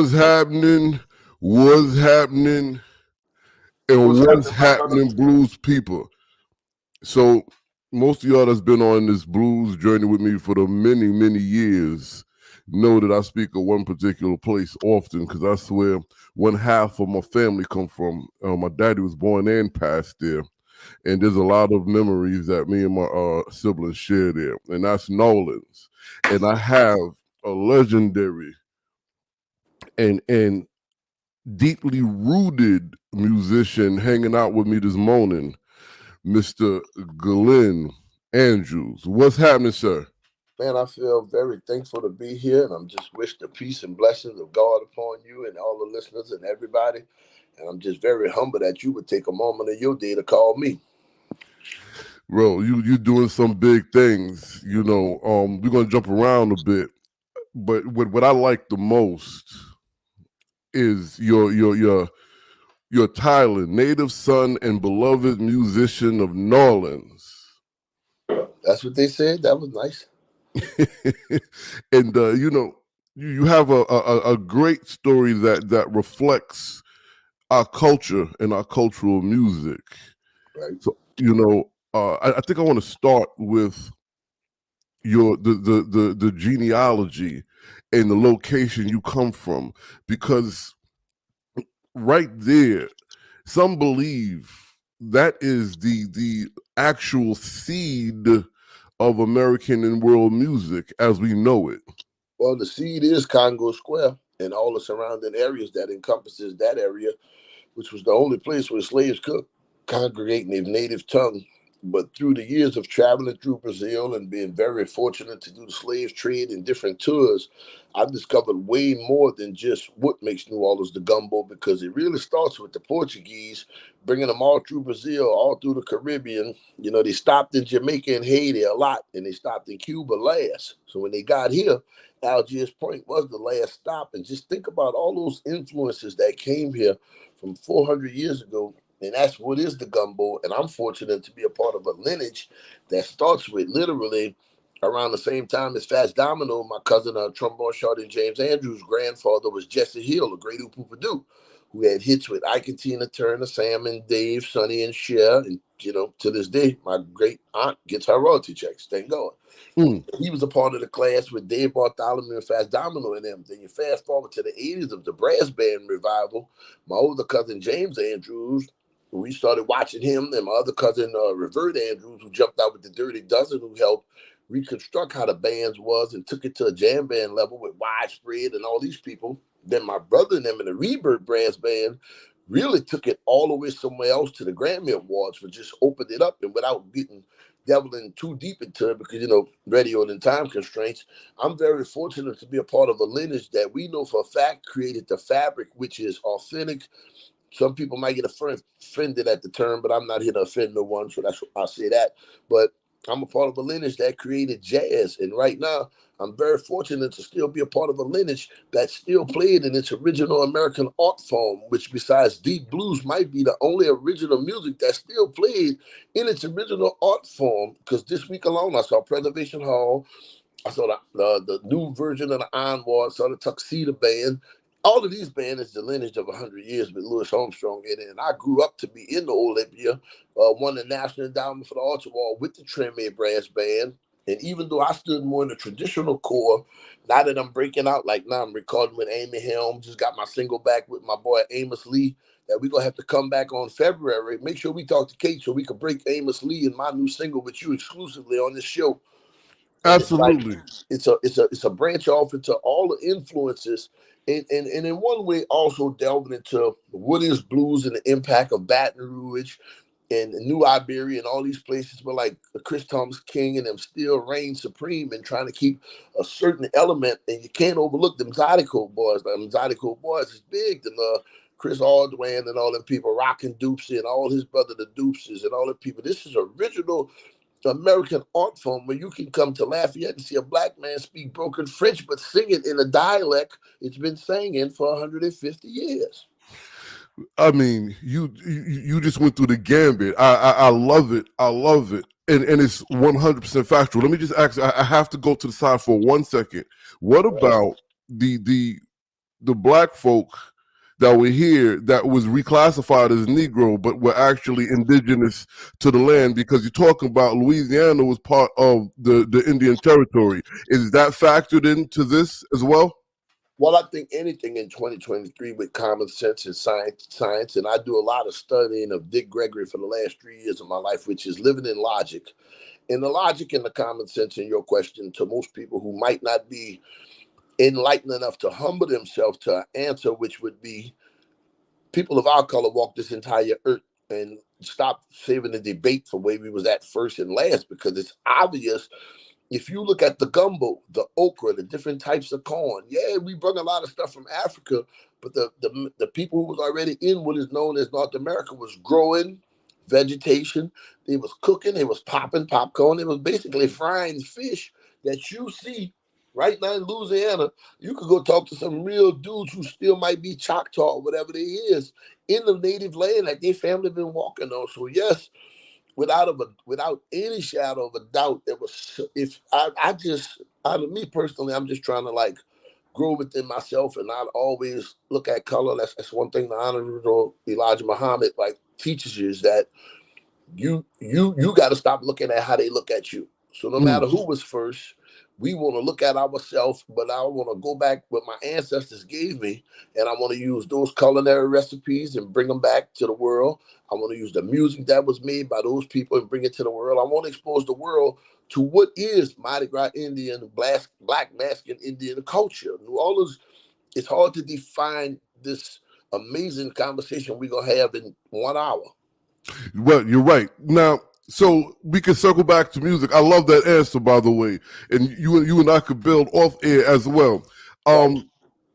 What's happening? What's happening? And What's what's happening, my brother? happening, blues people? So, most of y'all that's been on this blues journey with me for the many, many years know that I speak of one particular place often because that's where one half of my family come from. My daddy was born and passed there. And there's a lot of memories that me and my siblings share there. And that's Nolan's. And I have a legendary and deeply rooted musician hanging out with me this morning, Mr. Glen Andrews. What's happening, sir? Man, I feel very thankful to be here, and I'm just wish the peace and blessings of God upon you and all the listeners and everybody. And I'm just very humble that you would take a moment of your day to call me. Bro, you doing some big things. We're gonna jump around a bit, but what I like the most is your Thailand native son and beloved musician of New Orleans. That's what they said. That was nice. And you have a great story that reflects our culture and our cultural music. Right. So I think I want to start with the genealogy and the location you come from, because right there, some believe that is the actual seed of American and world music as we know it. Well, the seed is Congo Square and all the surrounding areas that encompasses that area, which was the only place where slaves could congregate in their native tongue. But through the years of traveling through Brazil and being very fortunate to do the slave trade and different tours, I've discovered way more than just what makes New Orleans the gumbo, because it really starts with the Portuguese bringing them all through Brazil, all through the Caribbean. You know, they stopped in Jamaica and Haiti a lot, and they stopped in Cuba last. So when they got here, Algiers Point was the last stop. And just think about all those influences that came here from 400 years ago. And that's what is the gumbo. And I'm fortunate to be a part of a lineage that starts with literally around the same time as Fats Domino. My cousin, trombone shorty James Andrews' grandfather was Jesse Hill, a great Purdue, who had hits with Ike and Tina Turner, Sam and Dave, Sonny and Cher. And, you know, to this day, my great aunt gets her royalty checks. Thank God. Mm. He was a part of the class with Dave Bartholomew and Fats Domino and them. Then you fast forward to the 80s of the brass band revival. My older cousin, James Andrews, we started watching him, and my other cousin, Revert Andrews, who jumped out with the Dirty Dozen, who helped reconstruct how the bands was and took it to a jam band level with Widespread and all these people. Then my brother and them in the Rebirth Brass Band really took it all the way somewhere else to the Grammy Awards, for just opened it up. And without getting delving too deep into it, because, you know, radio and time constraints, I'm very fortunate to be a part of a lineage that we know for a fact created the fabric, which is authentic. Some people might get offended at the term, but I'm not here to offend no one, so that's I'll say that. But I'm a part of a lineage that created jazz, and right now I'm very fortunate to still be a part of a lineage that's still played in its original American art form, which besides deep blues might be the only original music that's still played in its original art form. Because this week alone, I saw Preservation Hall, I saw the new version of the Onward, saw the Tuxedo Band. All of these bands is the lineage of 100 years with Louis Armstrong in it. And I grew up to be in the Olympia, won the National Endowment for the Arts Award with the Treme Brass Band. And even though I stood more in the traditional core, now that I'm breaking out, like now I'm recording with Amy Helm, just got my single back with my boy Amos Lee, that we're going to have to come back on February. Make sure we talk to Kate so we can break Amos Lee and my new single with you exclusively on this show. And it's like Absolutely. it's a branch off into all the influences, and in one way also delving into what is blues and the impact of Baton Rouge and New Iberia and all these places where like Chris Thomas King and them still reign supreme and trying to keep a certain element. And you can't overlook them Zydeco boys. Them Zydeco boys is big. And Chris Aldwan and all them people, Rockin' Dupsy and all his brother the Dupses and all the people. This is original American art form where you can come to Lafayette and see a black man speak broken French, but sing it in a dialect it's been singing for 150 years. I mean, you just went through the gambit. I love it. I love it. And it's 100% factual. Let me just ask. I have to go to the side for 1 second. What about the the black folk that were here that was reclassified as Negro, but were actually indigenous to the land, because you're talking about Louisiana was part of the Indian Territory. Is that factored into this as well? Well, I think anything in 2023 with common sense and science, and I do a lot of studying of Dick Gregory for the last 3 years of my life, which is living in logic. And the logic and the common sense in your question to most people who might not be enlightened enough to humble themselves to an answer, which would be people of our color walk this entire earth, and stop saving the debate for where we was at first and last, because it's obvious. If you look at the gumbo, the okra, the different types of corn, yeah, we bring a lot of stuff from Africa, but the people who was already in what is known as North America was growing vegetation. They was cooking, they was popping popcorn, they was basically frying fish that you see right now in Louisiana. You could go talk to some real dudes who still might be Choctaw or whatever they is in the native land that their family been walking on. So yes, without any shadow of a doubt, there was. If I just, me personally, I'm just trying to like grow within myself and not always look at color. That's one thing the Honorable Elijah Muhammad like teaches you, is that you got to stop looking at how they look at you. So no Mm. matter who was first, we want to look at ourselves, but I want to go back what my ancestors gave me, and I want to use those culinary recipes and bring them back to the world. I want to use the music that was made by those people and bring it to the world. I want to expose the world to what is Mardi Gras Indian, black masculine Indian culture. New Orleans, it's hard to define this amazing conversation we're going to have in 1 hour. Well, you're right. Now, so we can circle back to music. I love that answer, by the way, and you and I could build off air as well. Right.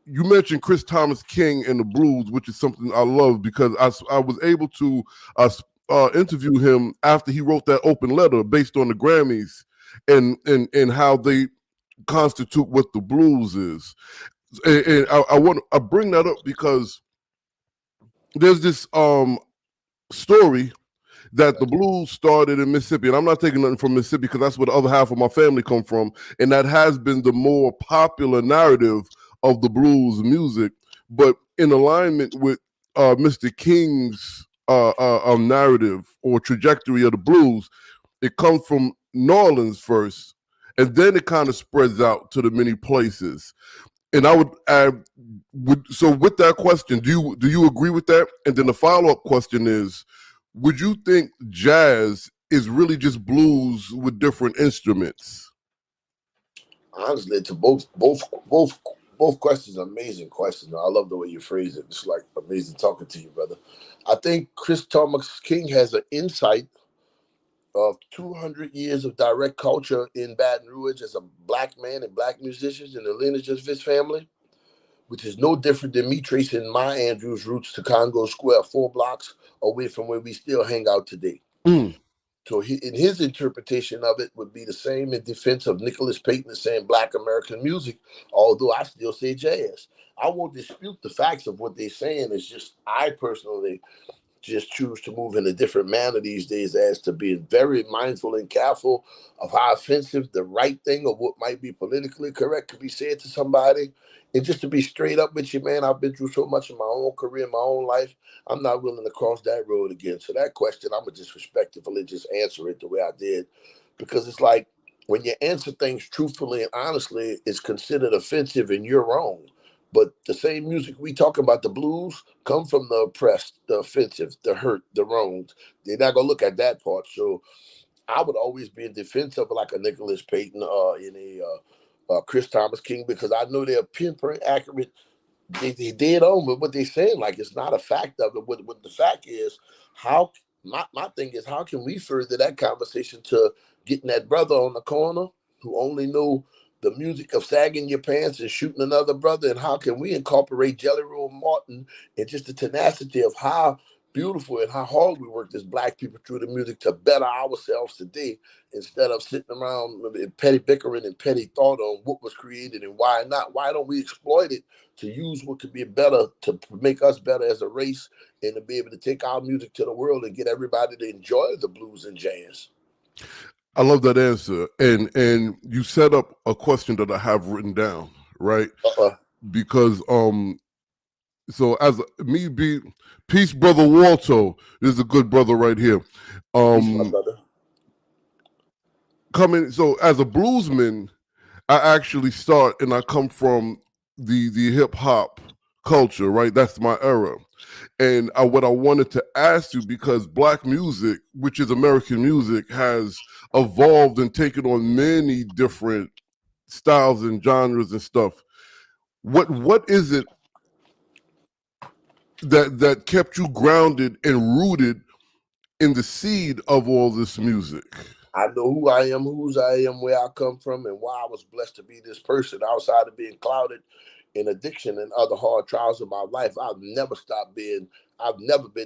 You mentioned Chris Thomas King and the blues, which is something I love, because I was able to interview him after he wrote that open letter based on the Grammys and how they constitute what the blues is. And I bring that up because there's this story that the blues started in Mississippi, and I'm not taking nothing from Mississippi because that's where the other half of my family come from, and that has been the more popular narrative of the blues music. But in alignment with Mr. King's narrative or trajectory of the blues, it comes from New Orleans first, and then it kind of spreads out to the many places. And I would add, so with that question, do you agree with that? And then the follow-up question is, would you think jazz is really just blues with different instruments? Honestly, to both questions are amazing questions. I love the way you phrase it. It's like amazing talking to you, brother. I think Chris Thomas King has an insight of 200 years of direct culture in Baton Rouge as a black man and black musicians and the lineage of his family, which is no different than me tracing my Andrews roots to Congo Square, 4 blocks away from where we still hang out today. Mm. So in his interpretation of it would be the same in defense of Nicholas Payton saying Black American music, although I still say jazz. I won't dispute the facts of what they're saying. It's just I personally just choose to move in a different manner these days, as to being very mindful and careful of how offensive the right thing or what might be politically correct could be said to somebody. And just to be straight up with you, man, I've been through so much in my own career, my own life. I'm not willing to cross that road again. So that question, I'm gonna just respectfully just answer it the way I did, because it's like when you answer things truthfully and honestly, it's considered offensive and you're wrong. But the same music we talk about, the blues, come from the oppressed, the offensive, the hurt, the wronged. They're not gonna look at that part. So I would always be in defense of like a Nicholas Payton in a Chris Thomas King, because I know they're pinpoint accurate. They dead on with what they're saying. Like it's not a fact of it. What the fact is, how my thing is, how can we further that conversation to getting that brother on the corner who only know the music of sagging your pants and shooting another brother, and how can we incorporate Jelly Roll Martin and just the tenacity of how beautiful and how hard we worked as black people through the music to better ourselves today, instead of sitting around in petty bickering and petty thought on what was created and why not. Why don't we exploit it to use what could be better to make us better as a race, and to be able to take our music to the world and get everybody to enjoy the blues and jazz? I love that answer, and you set up a question that I have written down, right? Uh-uh. Because So as me be peace, brother Walto. This is a good brother right here. Peace, my brother. Coming so as a bluesman, I actually start and I come from the hip hop culture, right? That's my era. And what I wanted to ask you, because black music, which is American music, has evolved and taken on many different styles and genres and stuff. What is it that kept you grounded and rooted in the seed of all this music? I know who I am, whose I am, where I come from, and why I was blessed to be this person. Outside of being clouded in addiction and other hard trials of my life, I've never been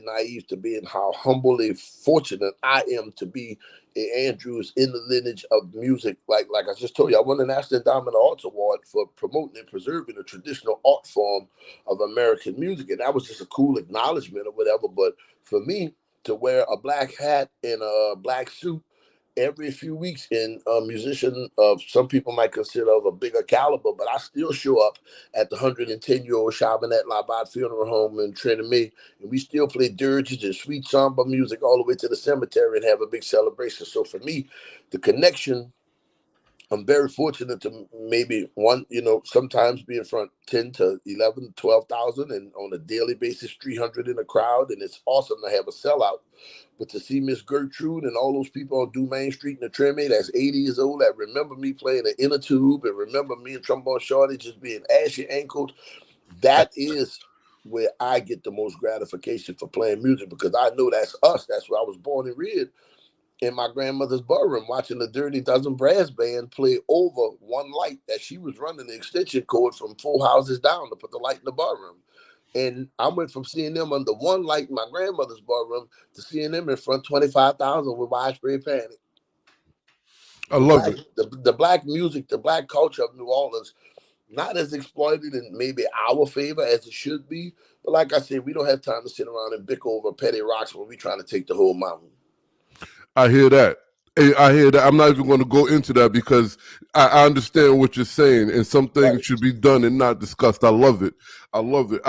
naive to being how humbly fortunate I am to be in Andrews in the lineage of music. Like I just told you, I won the National Endowment Arts Award for promoting and preserving the traditional art form of American music. And that was just a cool acknowledgement or whatever. But for me, to wear a black hat and a black suit every few weeks in a musician of some people might consider of a bigger caliber, but I still show up at the 110-year-old Chabanette Labat Funeral Home in Trinity, and we still play dirges and sweet samba music all the way to the cemetery and have a big celebration. So for me, the connection, I'm very fortunate to maybe sometimes be in front 10 to 11, 12,000 and on a daily basis, 300 in a crowd. And it's awesome to have a sellout. But to see Miss Gertrude and all those people on Dumaine Street in the Treme that's 80 years old that remember me playing the inner tube and remember me and Trombone Shorty just being ashy ankled, that is where I get the most gratification for playing music because I know that's us. That's where I was born and reared in my grandmother's ballroom watching the Dirty Dozen Brass Band play over one light that she was running the extension cord from 4 houses down to put the light in the ballroom. And I went from seeing them under one light in my grandmother's ballroom to seeing them in front 25,000 with widespread panic. I love it. The black music, the black culture of New Orleans, not as exploited in maybe our favor as it should be. But like I said, we don't have time to sit around and bicker over petty rocks when we're trying to take the whole mountain. I hear that. I hear that. I'm not even going to go into that because I understand what you're saying, and some things Right. should be done and not discussed. I love it. I love it.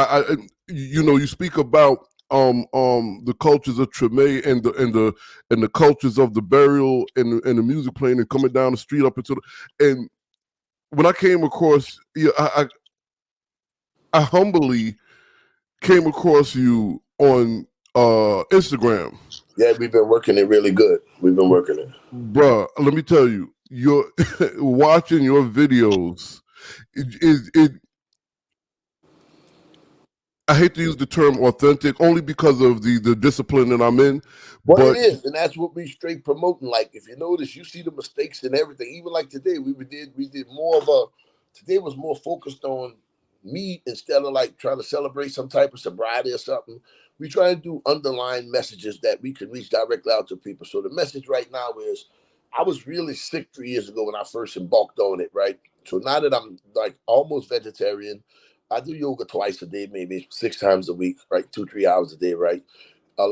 You speak about the cultures of Treme and the cultures of the burial and the music playing and coming down the street up into and when I came across I humbly came across you on Instagram. Yeah, we've been working it really good. We've been working it. Bruh, let me tell you, you're watching your videos. It I hate to use the term authentic only because of the discipline that I'm in. Well, it But is, and that's what we straight promoting. Like, if you notice, you see the mistakes and everything. Even like today, we did more of a. Today was more focused on me instead of like trying to celebrate some type of sobriety or something. We try to do underlying messages that we can reach directly out to people. So the message right now is, I was really sick 3 years ago when I first embarked on it. Right. So now that I'm like almost vegetarian, I do yoga twice a day, maybe 6 times a week. Right, 2-3 hours a day. Right, I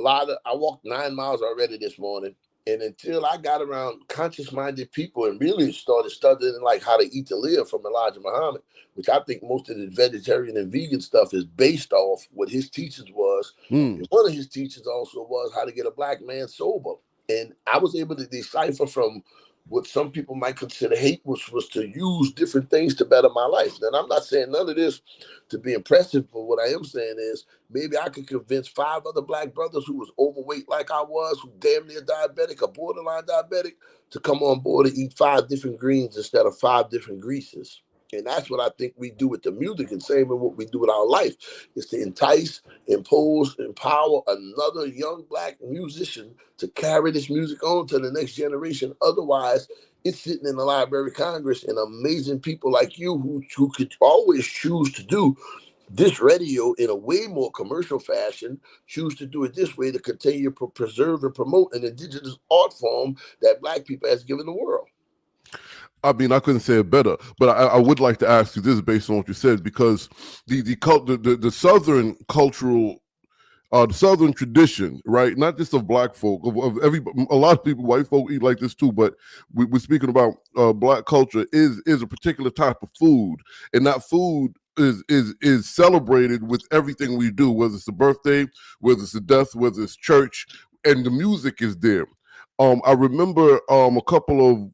walked 9 miles already this morning. And until I got around conscious minded people and really started studying like how to eat to live from Elijah Muhammad, which I think most of the vegetarian and vegan stuff is based off what his teachings was. And one of his teachings also was how to get a black man sober. And I was able to decipher from what some people might consider hate, which was to use different things to better my life. And I'm not saying none of this to be impressive, but what I am saying is maybe I could convince 5 other black brothers who was overweight like I was, who damn near diabetic or borderline diabetic, to come on board and eat 5 different greens instead of 5 different greases. And that's what I think we do with the music, and same with what we do with our life, is to entice, impose, empower another young black musician to carry this music on to the next generation. Otherwise, it's sitting in the Library of Congress and amazing people like you who could always choose to do this radio in a way more commercial fashion, choose to do it this way to continue to preserve and promote an indigenous art form that black people has given the world. I mean, I couldn't say it better, but I would like to ask you this based on what you said, because the Southern cultural, the Southern tradition, right? Not just of black folk, of everybody. A lot of people, white folk, eat like this too. But we're speaking about black culture is a particular type of food, and that food is celebrated with everything we do, whether it's a birthday, whether it's a death, whether it's church, and the music is there. I remember a couple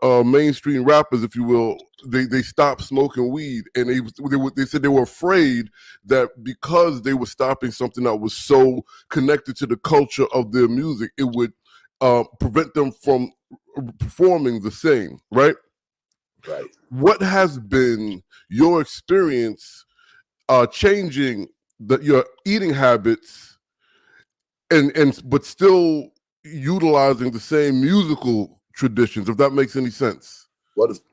of mainstream rappers, if you will, they stopped smoking weed, and they said they were afraid that because they were stopping something that was so connected to the culture of their music, it would prevent them from performing the same, right? Right. What has been your experience changing your eating habits and but still utilizing the same musical traditions, if that makes any sense?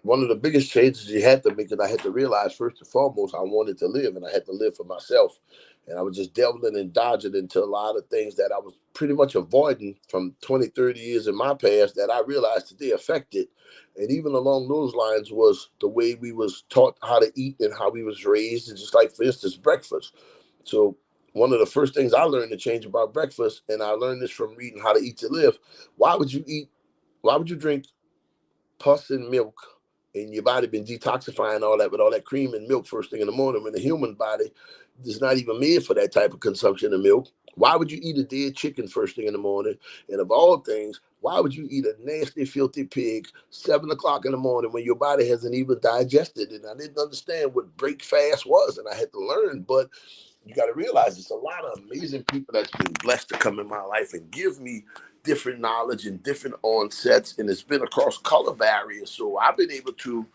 One of the biggest changes you had to make, that I had to realize first and foremost, I wanted to live, and I had to live for myself. And I was just delving and dodging into a lot of things that I was pretty much avoiding from 20, 30 years in my past that I realized that they affected. And even along those lines was the way we was taught how to eat and how we was raised. And just like, for instance, breakfast. So one of the first things I learned to change about breakfast, and I learned this from reading How to Eat to Live, why would you eat, why would you drink pus and milk, and your body been detoxifying all that with all that cream and milk first thing in the morning, when the human body is not even made for that type of consumption of milk? Why would you eat a dead chicken first thing in the morning? And of all things, why would you eat a nasty, filthy pig 7 o'clock in the morning when your body hasn't even digested it? And I didn't understand what break fast was, and I had to learn. But you got to realize it's a lot of amazing people that's been blessed to come in my life and give me different knowledge and different onsets, and it's been across color barriers. So I've been able to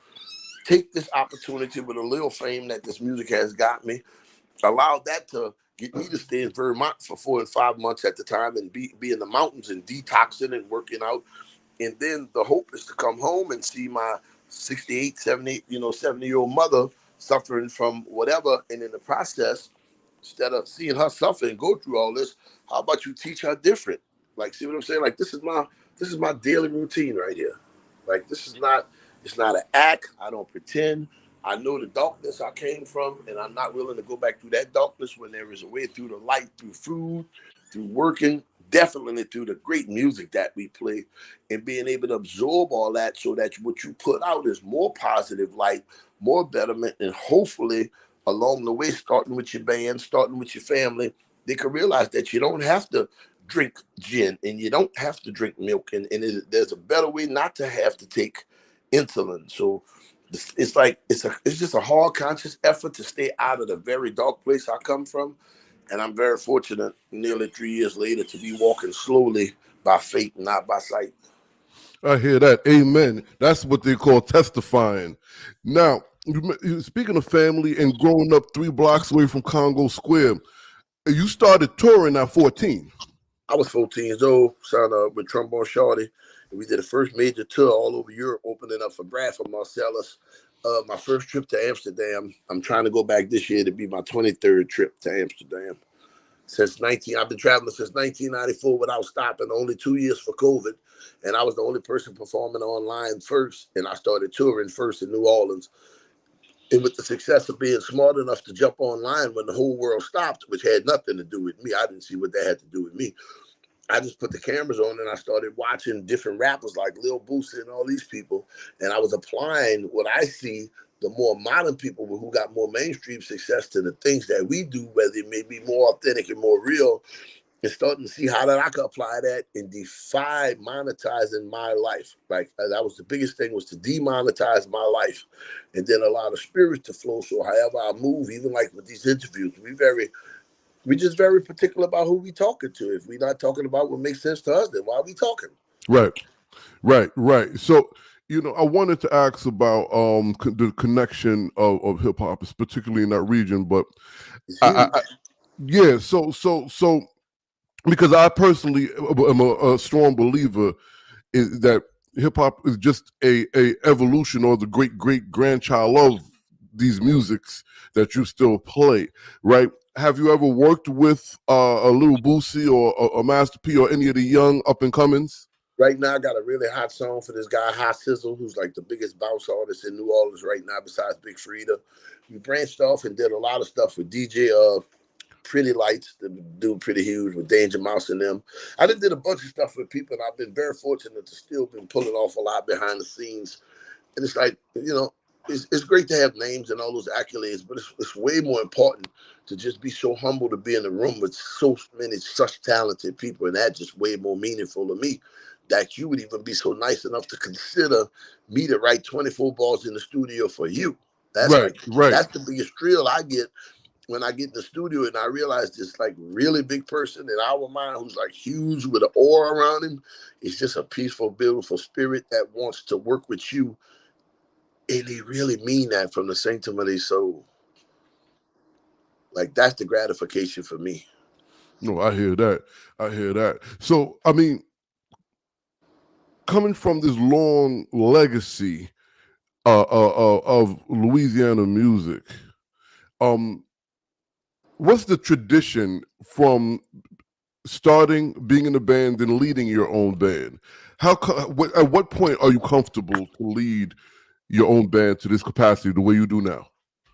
take this opportunity with a little fame that this music has got me, allowed that to get me to stay in Vermont for 4 and 5 months at the time and be in the mountains and detoxing and working out. And then the hope is to come home and see my 68, 78, 70-year-old mother suffering from whatever. And in the process, instead of seeing her suffer and go through all this, how about you teach her different? Like, see what I'm saying? Like, this is my daily routine right here. Like, this is not, it's not an act. I don't pretend. I know the darkness I came from, and I'm not willing to go back through that darkness when there is a way through the light, through food, through working, definitely through the great music that we play, and being able to absorb all that so that what you put out is more positive light, more betterment, and hopefully along the way, starting with your band, starting with your family, they can realize that you don't have to drink gin and you don't have to drink milk, there's a better way not to have to take insulin. So it's like it's just a hard conscious effort to stay out of the very dark place I come from, and I'm very fortunate nearly 3 years later to be walking slowly by faith, not by sight. I hear that. Amen. That's what they call testifying. Now, speaking of family and growing up 3 blocks away from Congo Square, you started touring at 14. I was 14 years old, signed up with Trombone Shorty, and we did the first major tour all over Europe, opening up for Bradford Marcellus. My first trip to Amsterdam, I'm trying to go back this year to be my 23rd trip to Amsterdam. I've been traveling since 1994 without stopping, only 2 years for COVID. And I was the only person performing online first, and I started touring first in New Orleans. And with the success of being smart enough to jump online when the whole world stopped, which had nothing to do with me, I didn't see what that had to do with me. I just put the cameras on and I started watching different rappers like Lil Boosie and all these people. And I was applying what I see, the more modern people who got more mainstream success, to the things that we do, whether it may be more authentic and more real, and starting to see how that I could apply that and defy monetizing my life. Like, that was the biggest thing, was to demonetize my life and then allow the spirit to flow. So however I move, even like with these interviews, we just very particular about who we talking to. If we're not talking about what makes sense to us, then why are we talking? Right, right. So, I wanted to ask about the connection of hip hop, particularly in that region. But It's I, huge. yeah, so because I personally am a strong believer is that hip hop is just a evolution or the great grandchild of these musics that you still play, right? Have you ever worked with a Little Boosie or a Master P or any of the young up and comings? Right now, I got a really hot song for this guy, Hot Sizzle, who's like the biggest bounce artist in New Orleans right now, besides Big Frida. We branched off and did a lot of stuff with DJ Pretty Lights, the dude Pretty Huge, with Danger Mouse and them. I did a bunch of stuff with people, and I've been very fortunate to still been pulling off a lot behind the scenes. And it's like, it's great to have names and all those accolades, but it's way more important to just be so humble to be in the room with so many such talented people, and that just way more meaningful to me. That you would even be so nice enough to consider me to write 24 balls in the studio for you. That's Right, like right. that's the biggest thrill I get when I get in the studio and I realize this like really big person in our mind who's like huge with an aura around him. It's just a peaceful, beautiful spirit that wants to work with you, and they really mean that from the sanctum of their soul. Like that's the gratification for me. No, I hear that. I hear that. So, I mean, coming from this long legacy of Louisiana music, um, what's the tradition from starting being in a band and leading your own band? At what point are you comfortable to lead your own band to this capacity the way you do now?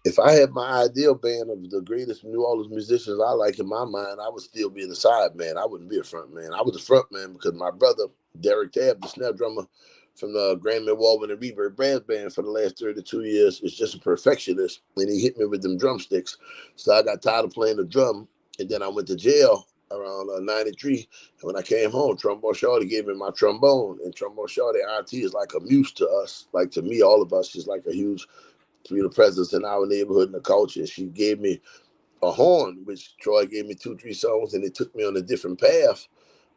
If I had my ideal band of the greatest New Orleans musicians I like in my mind, I would still be in the side man. I wouldn't be a front man. I was a front man because my brother, Derek Tabb, the snare drummer from the Grammy Award and Reverb Brass Band for the last 32 years, is just a perfectionist. And he hit me with them drumsticks. So I got tired of playing the drum. And then I went to jail around 93. And when I came home, Trombone Shorty gave me my trombone. And Trombone Shorty, RT, is like a muse to us. Like to me, all of us, she's like a huge to be the presence in our neighborhood and the culture. She gave me a horn, which Troy gave me 2, 3 songs, and it took me on a different path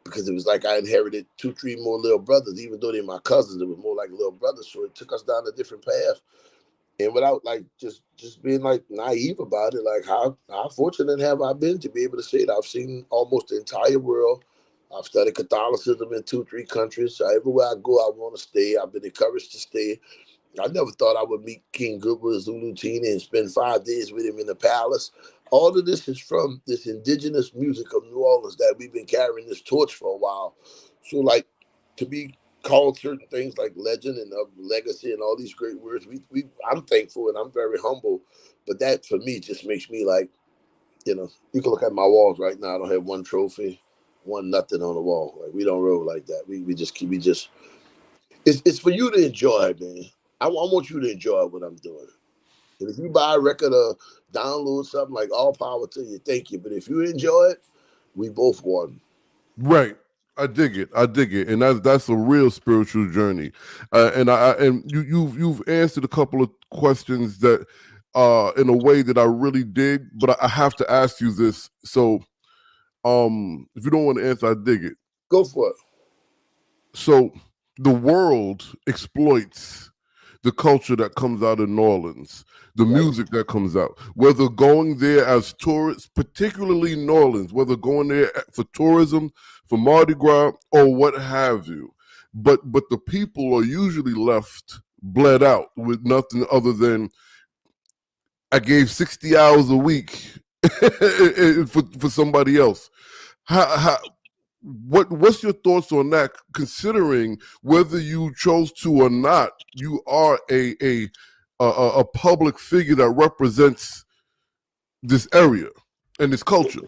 because it was like I inherited 2, 3 more little brothers, even though they're my cousins. It was more like little brothers, so it took us down a different path. And without like just being like naive about it, like how fortunate have I been to be able to say that I've seen almost the entire world. I've studied Catholicism in 2, 3 countries. So everywhere I go, I want to stay. I've been encouraged to stay. I never thought I would meet King Goodwood Zulu Tini and spend 5 days with him in the palace. All of this is from this indigenous music of New Orleans that we've been carrying this torch for a while. So, like, to be called certain things like legend and of legacy and all these great words, I'm thankful and I'm very humble. But that for me just makes me like, you can look at my walls right now. I don't have one trophy, one nothing on the wall. Like we don't roll like that. We just it's for you to enjoy, man. I want you to enjoy what I'm doing. And if you buy a record or download something, like all power to you, thank you. But if you enjoy it, we both won. Right. I dig it. I dig it, and that's a real spiritual journey. And you've answered a couple of questions that, in a way that I really dig. But I have to ask you this. So, if you don't want to answer, I dig it. Go for it. So, the world exploits the culture that comes out of New Orleans, the Right. music that comes out, whether going there as tourists, particularly New Orleans, whether going there for tourism, for Mardi Gras, or what have you. But the people are usually left bled out with nothing other than I gave 60 hours a week for somebody else. How what's your thoughts on that? Considering whether you chose to or not, you are a public figure that represents this area and this culture.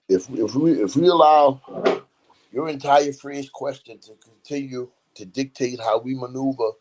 If we allow your entire phrase question to continue to dictate how we maneuver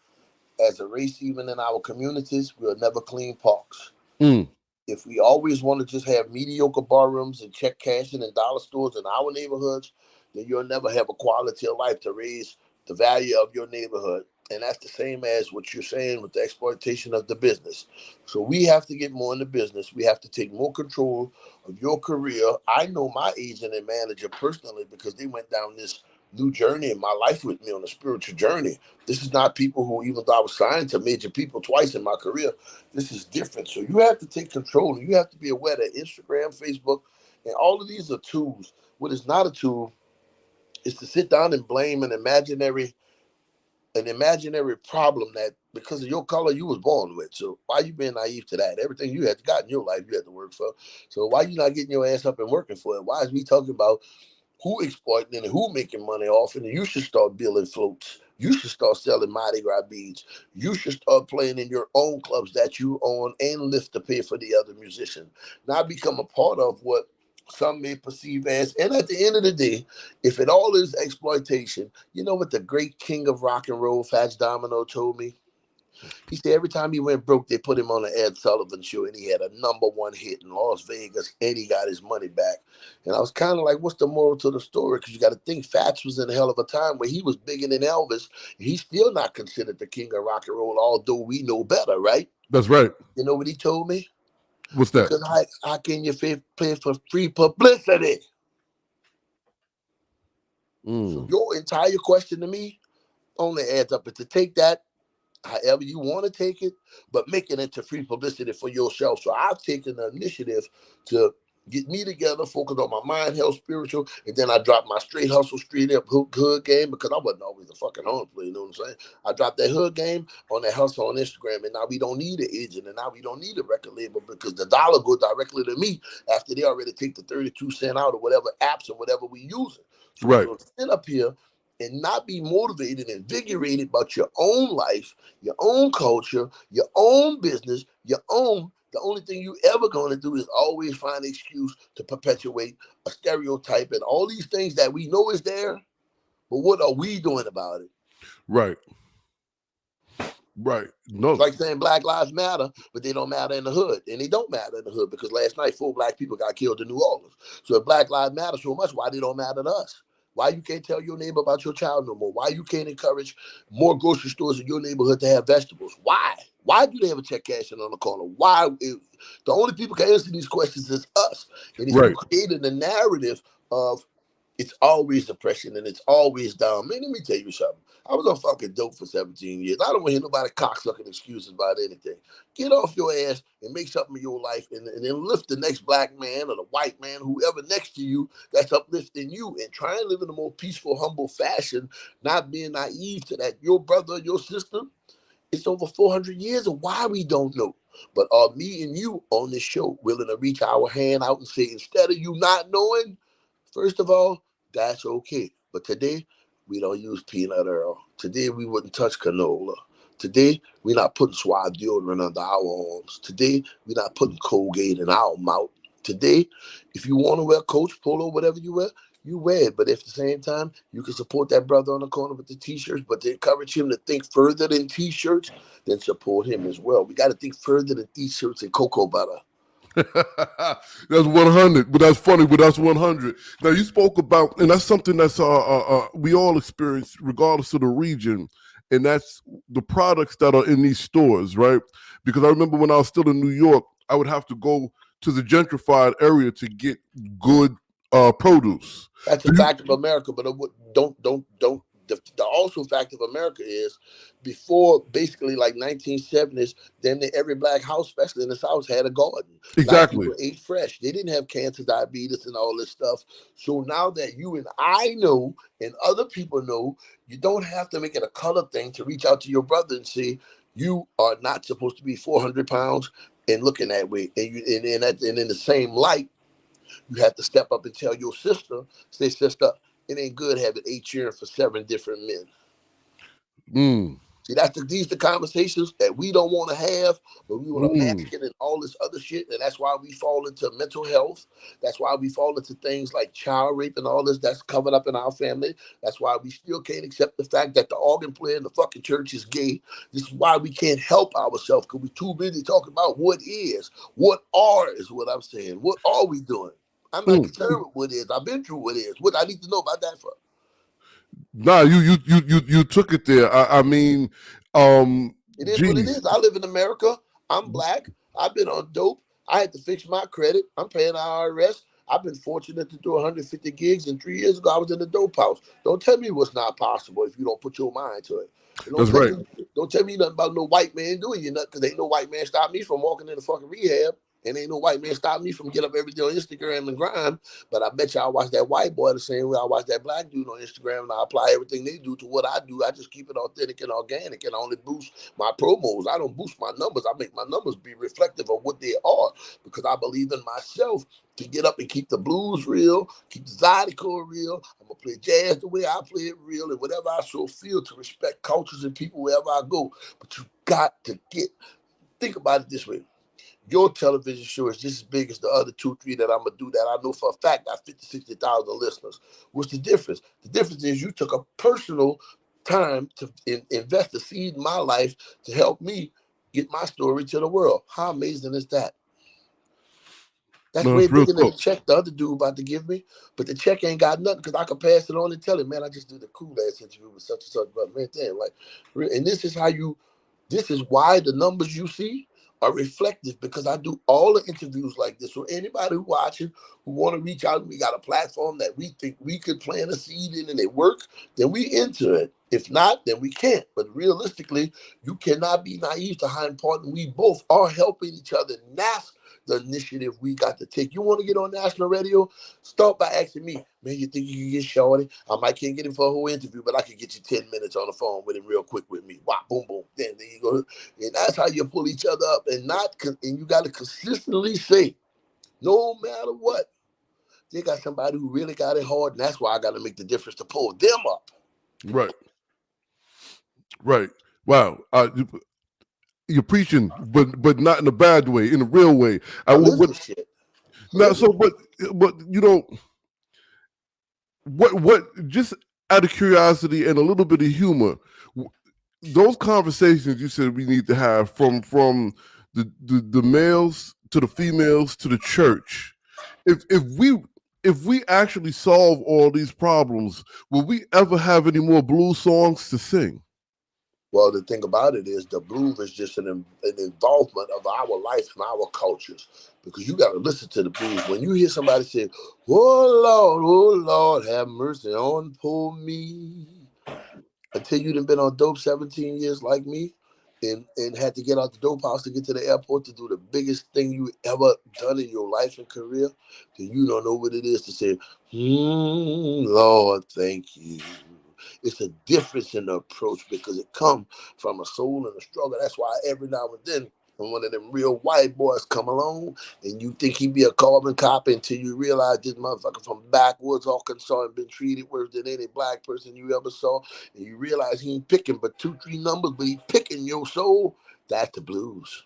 as a race, even in our communities, we'll never clean parks. Mm, If we always want to just have mediocre barrooms and check cashing and dollar stores in our neighborhoods, then you'll never have a quality of life to raise the value of your neighborhood. And that's the same as what you're saying with the exploitation of the business. So we have to get more in the business. We have to take more control of your career. I know my agent and manager personally because they went down this new journey in my life with me on a spiritual journey. This is not people who, even though I was signed to major people twice in my career, this is different. So you have to take control. You have to be aware that Instagram, Facebook, and all of these are tools. What is not a tool is to sit down and blame an imaginary problem that because of your color you was born with. So why you being naive to that? Everything you had got in your life you had to work for. So why you not getting your ass up and working for it? Why is we talking about who exploiting and who making money off it? And you should start building floats. You should start selling Mardi Gras beads. You should start playing in your own clubs that you own and lift to pay for the other musician. Not become a part of what some may perceive as. And at the end of the day, if it all is exploitation, you know what the great king of rock and roll, Fats Domino, told me? He said every time he went broke, they put him on the Ed Sullivan show, and he had a #1 hit in Las Vegas, and he got his money back. And I was kind of like, what's the moral to the story? Because you got to think Fats was in a hell of a time where he was bigger than Elvis. And he's still not considered the king of rock and roll, although we know better, right? That's right. You know what he told me? What's that? Because how can you play for free publicity? So your entire question to me only adds up to take that however you want to take it, but making it to free publicity for yourself. So I've taken the initiative to get me together, focus on my mind, health, spiritual, and then I dropped my straight hustle, street up hood game because I wasn't always a fucking home player, you know what I'm saying? I dropped that hood game on that hustle on Instagram, and now we don't need an agent, and now we don't need a record label because the dollar goes directly to me after they already take the 32 cents out of whatever apps or whatever we using. So right. we'll sit up here and not be motivated and invigorated about your own life, your own culture, your own business, your own. The only thing you ever going to do is always find an excuse to perpetuate a stereotype and all these things that we know is there. But what are we doing about it? Right. Right. No. It's like saying Black Lives Matter, but they don't matter in the hood. And they don't matter in the hood because last night 4 black people got killed in New Orleans. So if Black Lives matter so much, why they don't matter to us? Why you can't tell your neighbor about your child no more? Why you can't encourage more grocery stores in your neighborhood to have vegetables? Why? Why do they have a check cashing on the corner? Why? The only people can answer these questions is us. And if you created a narrative of it's always oppression and it's always down. Man, let me tell you something. I was on fucking dope for 17 years. I don't want to hear nobody cocksucking excuses about anything. Get off your ass and make something of your life and then lift the next black man or the white man, whoever next to you that's uplifting you, and try and live in a more peaceful, humble fashion, not being naive to that. Your brother, your sister, it's over 400 years of why we don't know. But are me and you on this show willing to reach our hand out and say, instead of you not knowing, first of all, that's okay. But today, we don't use peanut oil. Today, we wouldn't touch canola. Today, we're not putting Suave deodorant under our arms. Today, we're not putting Colgate in our mouth. Today, if you want to wear Coach, Polo, whatever you wear it. But at the same time, you can support that brother on the corner with the T-shirts, but to encourage him to think further than T-shirts, then support him as well. We got to think further than T-shirts and cocoa butter. That's 100, but that's funny, but that's 100. Now you spoke about, and that's something that's we all experience regardless of the region, and that's the products that are in these stores, right? Because I remember when I was still in New York, I would have to go to the gentrified area to get good produce. That's a fact of America, but don't. The also fact of America is before basically like 1970s, then every black house, especially in the South, had a garden. Exactly. Black people ate fresh. They didn't have cancer, diabetes, and all this stuff. So now that you and I know and other people know, you don't have to make it a color thing to reach out to your brother and say, you are not supposed to be 400 pounds and looking that way. And in the same light, you have to step up and tell your sister, say, sister, it ain't good having 8 cheering for 7 different men. See, these the conversations that we don't want to have, but we want to mask it and all this other shit. And that's why we fall into mental health. That's why we fall into things like child rape and all this that's covered up in our family. That's why we still can't accept the fact that the organ player in the fucking church is gay. This is why we can't help ourselves, because we're too busy talking about what is. What are is what I'm saying. What are we doing? I'm not concerned with what is. I've been through what is. What I need to know about that for? Nah, you took it there. I mean, it is what it is. I live in America. I'm black. I've been on dope. I had to fix my credit. I'm paying IRS. I've been fortunate to do 150 gigs, and 3 years ago I was in the dope house. Don't tell me what's not possible if you don't put your mind to it. That's right. Don't tell me nothing about no white man doing you nothing, because ain't no white man stop me from walking in the fucking rehab. And ain't no white man stop me from get up every day on Instagram and grind. But I bet you I watch that white boy the same way I watch that black dude on Instagram, and I apply everything they do to what I do. I just keep it authentic and organic, and I only boost my promos. I don't boost my numbers. I make my numbers be reflective of what they are, because I believe in myself to get up and keep the blues real, keep the zydeco real. I'm going to play jazz the way I play it real, and whatever I so feel, to respect cultures and people wherever I go. But you got to think about it this way. Your television show is just as big as the other 2, 3 that I'm going to do that I know for a fact got 50, 60,000 listeners. What's the difference? The difference is you took a personal time to invest a seed in my life to help me get my story to the world. How amazing is that? That's No, way that's real bigger than the talk. check the other dude about to give me. But the check ain't got nothing because I can pass it on and tell him, man, I just did a cool ass interview with such and such. But man, damn, like, and this is how you, this is why the numbers you see are reflective because I do all the interviews like this. So anybody who watching who want to reach out, we got a platform that we think we could plant a seed in and it work, then we enter it. If not, then we can't. But realistically, you cannot be naive to how important we both are helping each other. And that's the initiative we got to take. You want to get on national radio? Start by asking me, man, you think you can get Shorty? I might can't get him for a whole interview, but I can get you 10 minutes on the phone with him real quick with me. Wow, boom, boom. Then there you go. And that's how you pull each other up and and you got to consistently say, no matter what, they got somebody who really got it hard, and that's why I got to make the difference to pull them up. Right. Right. Wow. You're preaching, but not in a bad way, in a real way. I live this shit. Now, so but you know what? Just out of curiosity and a little bit of humor, those conversations you said we need to have from the males to the females to the church. If we actually solve all these problems, will we ever have any more blues songs to sing? Well, the thing about it is the blues is just an involvement of our life and our cultures. Because you got to listen to the blues. When you hear somebody say, oh Lord, have mercy on poor me. Until you done been on dope 17 years like me and had to get out the dope house to get to the airport to do the biggest thing you ever done in your life and career, then you don't know what it is to say, Lord, thank you. It's a difference in the approach because it comes from a soul and a struggle. That's why every now and then when one of them real white boys come along and you think he be a carbon copy until you realize this motherfucker from backwoods Arkansas and been treated worse than any black person you ever saw, and you realize he ain't picking but 2-3 numbers, but he picking your soul. That's the blues.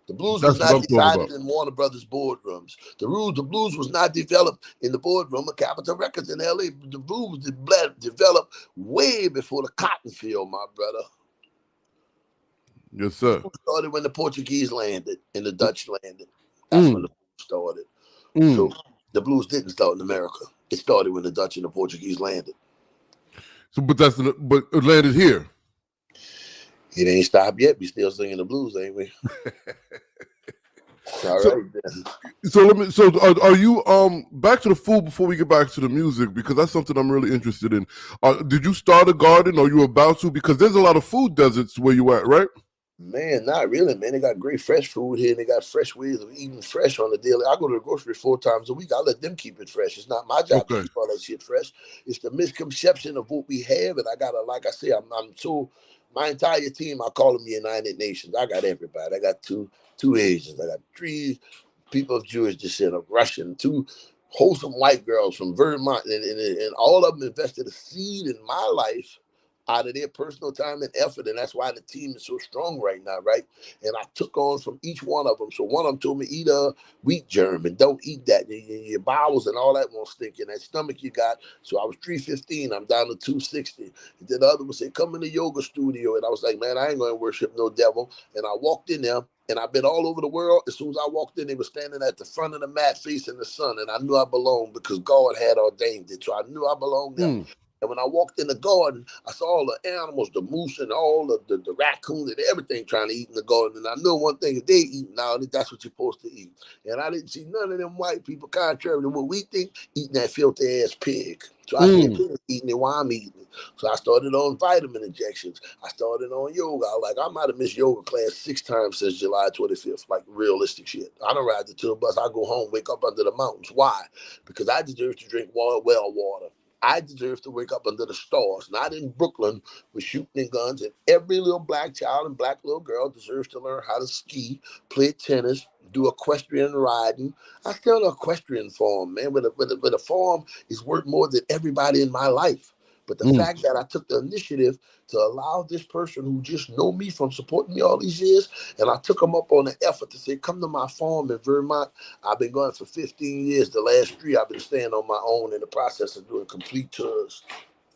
The blues was That's what not I'm talking about. decided in Warner Brothers boardrooms. The blues was not developed in the boardroom of Capitol Records in LA. The blues was developed way before the cotton field, my brother. Yes, sir. It started when the Portuguese landed and the Dutch landed. That's when the blues started. So the blues didn't start in America. It started when the Dutch and the Portuguese landed. So, but it landed here. It ain't stopped yet. We still singing the blues, ain't we? All So, right then. so let me. So, are you back to the food before we get back to the music because that's something I'm really interested in. Did you start a garden? Or are you about to? Because there's a lot of food deserts where you at, right? Man, not really, man. They got great fresh food here. And they got fresh ways of eating fresh on the daily. I go to the grocery 4 times a week. I let them keep it fresh. It's not my job to Okay. keep all that shit fresh. It's the misconception of what we have. And I got to, like I say, I'm so, my entire team, I call them the United Nations. I got everybody. I got two Asians. I got 3 people of Jewish descent, of Russian, 2 wholesome white girls from Vermont. And all of them invested a seed in my life out of their personal time and effort. And that's why the team is so strong right now, right? And I took on from each one of them. So one of them told me, eat a wheat germ and don't eat that. Your bowels and all that won't stink in that stomach you got. So I was 315. I'm down to 260. And then the other one said, come in the yoga studio. And I was like, man, I ain't going to worship no devil. And I walked in there. And I've been all over the world. As soon as I walked in, they were standing at the front of the mat facing the sun. And I knew I belonged because God had ordained it. So I knew I belonged there. And when I walked in the garden, I saw all the animals, the moose and all the raccoons and everything trying to eat in the garden. And I knew one thing, if they eat now, that's what you're supposed to eat. And I didn't see none of them white people, contrary to what we think, eating that filthy ass pig. So I said, pig eating it while I'm eating it. So I started on vitamin injections. I started on yoga. I might have missed yoga class 6 times since July 25th, like realistic shit. I don't ride the tour bus. I go home, wake up under the mountains. Why? Because I deserve to drink well water. I deserve to wake up under the stars, not in Brooklyn with shooting guns. And every little black child and black little girl deserves to learn how to ski, play tennis, do equestrian riding. I still an equestrian form, man. But a form is worth more than everybody in my life. But the fact that I took the initiative to allow this person who just know me from supporting me all these years, and I took them up on the effort to say, come to my farm in Vermont. I've been going for 15 years. The last 3, I've been staying on my own in the process of doing complete tours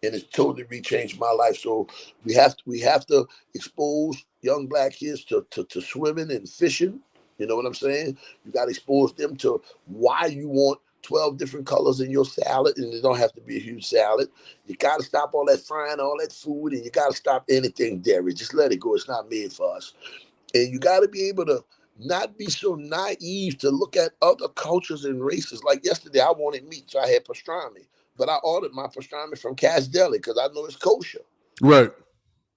and it's totally rechanged my life. So we have to expose young black kids to swimming and fishing. You know what I'm saying? You got to expose them to why you want 12 different colors in your salad, and it don't have to be a huge salad. You got to stop all that frying, all that food, and you got to stop anything dairy. Just let it go. It's not made for us. And you got to be able to not be so naive to look at other cultures and races. Like yesterday, I wanted meat, so I had pastrami, but I ordered my pastrami from Cash Deli because I know it's kosher. Right.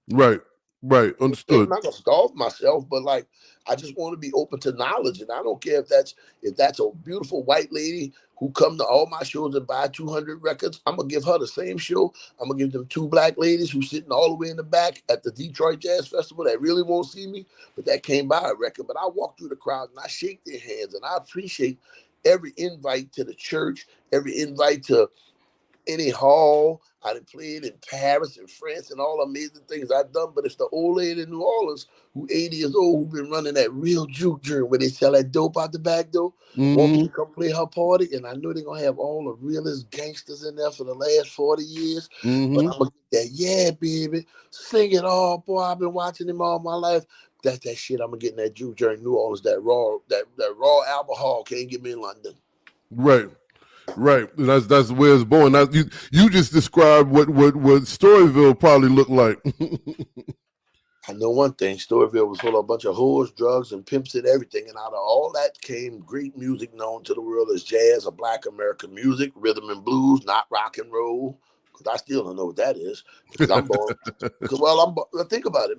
Right. Right. I'm Understood. not gonna starve myself, but like I just want to be open to knowledge, and I don't care if that's a beautiful white lady who come to all my shows and buy 200 records. I'm gonna give her the same show. I'm gonna give them two black ladies who sitting all the way in the back at the Detroit Jazz Festival that really won't see me, but that came by a record. But I walk through the crowd and I shake their hands, and I appreciate every invite to the church, every invite to any hall. I done played in Paris and France and all the amazing things I've done. But it's the old lady in New Orleans who 80 years old who been running that real juke joint where they sell that dope out the back door. Want me Mm-hmm. to come play her party, and I know they're gonna have all the realest gangsters in there for the last 40 years. But Mm-hmm. I'm gonna get that, yeah, baby, sing it all, boy. I've been watching him all my life. That's that shit. I'm gonna get in that juke joint in New Orleans. That raw alcohol can't get me in London. Right. Right. And that's where it's born. Now, you just described what Storyville probably looked like. I know one thing, Storyville was full of a bunch of whores, drugs, and pimps and everything. And out of all that came great music known to the world as jazz or black American music, rhythm and blues, not rock and roll. Because I still don't know what that is. Because I'm born. Because, well, think about it.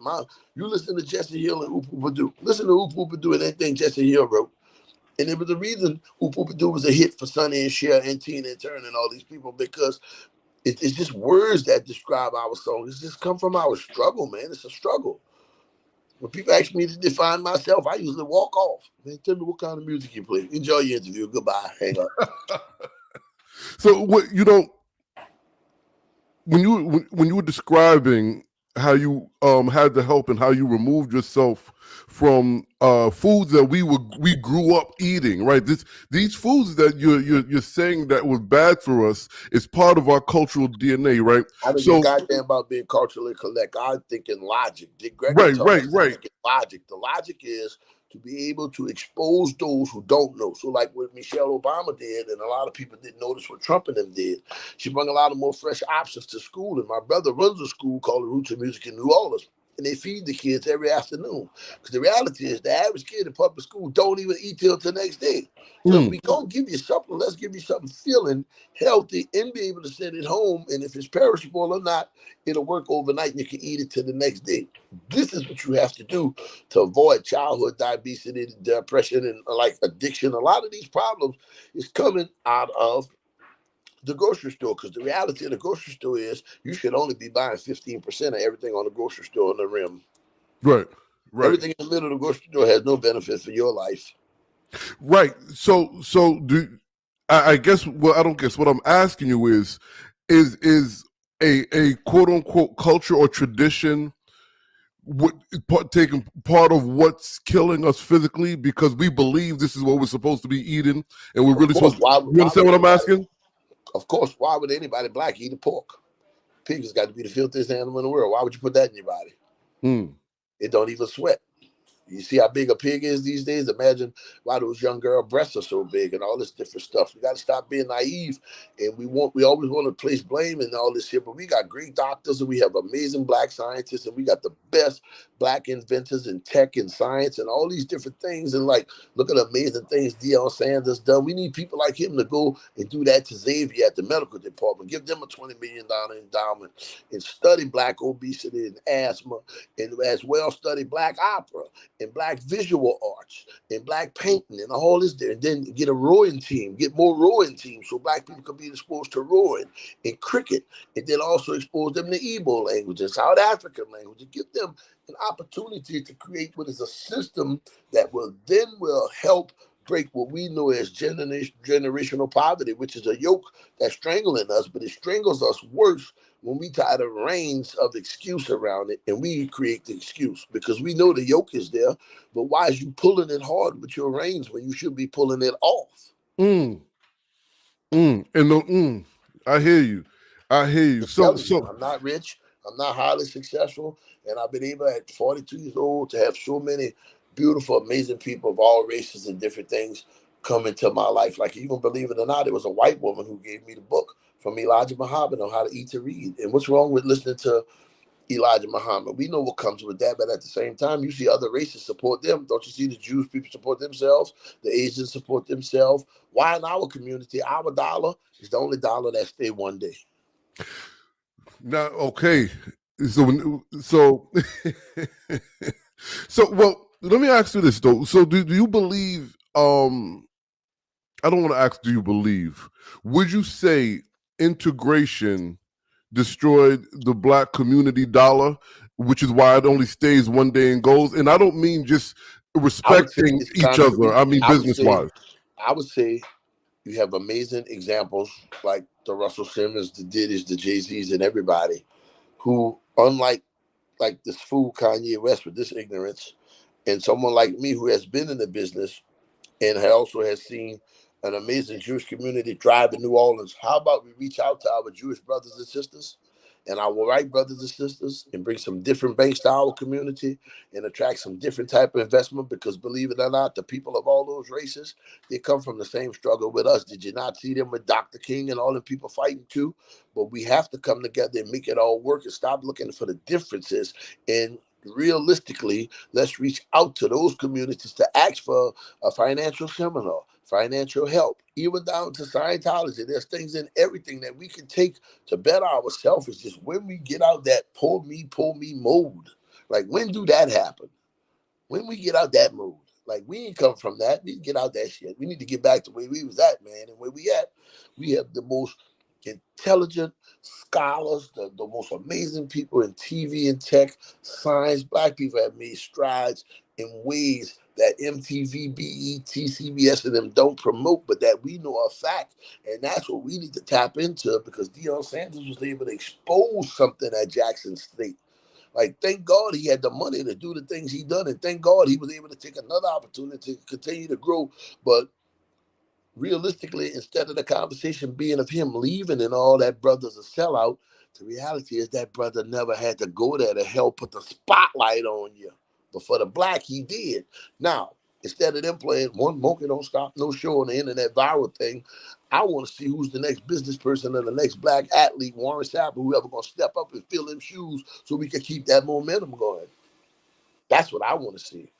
You listen to Jesse Hill and Oop Oop Listen to Oop Oop and anything Jesse Hill wrote. And it was the reason Oop Oop was a hit for Sonny and Cher and Tina and Turner and all these people because it's just words that describe our song. It's just come from our struggle, man. It's a struggle. When people ask me to define myself, I usually walk off. Man, tell me what kind of music you play. Enjoy your interview. Goodbye. Hang up. So what when you were describing how you had the help and how you removed yourself from foods that we grew up eating, right? These foods that you're saying that was bad for us is part of our cultural DNA, right? I don't give So goddamn about being culturally correct. I'm thinking logic. Dick Gregory right, taught right, us to right. think in logic. The logic is to be able to expose those who don't know. So, like what Michelle Obama did, and a lot of people didn't notice what Trump and them did. She brought a lot of more fresh options to school. And my brother runs a school called the Roots of Music in New Orleans. And they feed the kids every afternoon. Because the reality is the average kid in public school don't even eat till the next day. So if Mm, we don't give you something, let's give you something feeling healthy and be able to send it home. And if it's perishable or not, it'll work overnight and you can eat it to the next day. This is what you have to do to avoid childhood diabetes, depression, and like addiction. A lot of these problems is coming out of the grocery store because the reality of the grocery store is you should only be buying 15% of everything on the grocery store on the rim. right, right, Everything in the middle of the grocery store has no benefit for your life. right. So do I guess well I don't guess what I'm asking you is a quote unquote culture or tradition what taking part of what's killing us physically because we believe this is what we're supposed to be eating and we're Of really course, supposed you why understand would what I'm anybody? asking? Of course, why would anybody black eat a pork? Pig has got to be the filthiest animal in the world. Why would you put that in your body? Mm, It don't even sweat. You see how big a pig is these days? Imagine why those young girl breasts are so big and all this different stuff. We got to stop being naive, and we always want to place blame in all this shit. But we got great doctors and we have amazing black scientists and we got the best black inventors in tech and science and all these different things. And like, look at the amazing things Deion Sanders done. We need people like him to go and do that to Xavier at the medical department. Give them a $20 million endowment and study black obesity and asthma, and as well study black opera and black visual arts and black painting and all this there. And then get a rowing team, get more rowing teams so black people can be exposed to rowing and cricket. And then also expose them to Igbo language and South African language and give them an opportunity to create what is a system that will help break what we know as generational poverty, which is a yoke that's strangling us, but it strangles us worse when we tie the reins of excuse around it and we create the excuse because we know the yoke is there, but why is you pulling it hard with your reins when you should be pulling it off? mm, and I hear you. I hear you. I'm So, telling you, so I'm not rich. I'm not highly successful, and I've been able at 42 years old to have so many beautiful, amazing people of all races and different things come into my life. Like, you gonna believe it or not, it was a white woman who gave me the book from Elijah Muhammad on how to eat to read. And what's wrong with listening to Elijah Muhammad? We know what comes with that, but at the same time, you see other races support them. Don't you see the Jewish people support themselves? The Asians support themselves. Why in our community, our dollar is the only dollar that stay one day? now, okay. So, so, well, let me ask you this though. So, do you believe? I don't want to ask. Do you believe? Would you say integration destroyed the black community dollar, which is why it only stays one day and goes? And I don't mean just I would say respecting it's each kind of other. three. I mean business wise. I would say you have amazing examples like the Russell Simmons, the Diddy's, the Jay Z's, and everybody who, unlike like this fool Kanye West with this ignorance, and someone like me who has been in the business and also has seen an amazing Jewish community thrive in New Orleans. How about we reach out to our Jewish brothers and sisters and our white brothers and sisters and bring some different banks to our community and attract some different type of investment? Because believe it or not, the people of all those races, they come from the same struggle with us. Did you not see them with Dr. King and all the people fighting too? But we have to come together and make it all work and stop looking for the differences. And realistically, let's reach out to those communities to ask for a financial seminar, financial help, even down to Scientology. There's things in everything that we can take to better ourselves. It's just when we get out that pull me mode. Like, when do that happen? When we get out that mode. Like, we ain't come from that. We get out that shit. We need to get back to where we was at, man. And where we at, we have the most intelligent scholars, the most amazing people in TV and tech, science. Black people have made strides in ways that MTV, BET, CBS, and them don't promote, but that we know are fact. And that's what we need to tap into, because Deion Sanders was able to expose something at Jackson State. Like, thank God he had the money to do the things he done, and thank God he was able to take another opportunity to continue to grow. But realistically, instead of the conversation being of him leaving and all that brother's a sellout, the reality is that brother never had to go there to help put the spotlight on you. But for the black, he did. Now, instead of them playing One Monkey Don't Stop No Show on the internet viral thing, I want to see who's the next business person and the next black athlete, Warren Sapp, whoever going to step up and fill them shoes so we can keep that momentum going. That's what I want to see.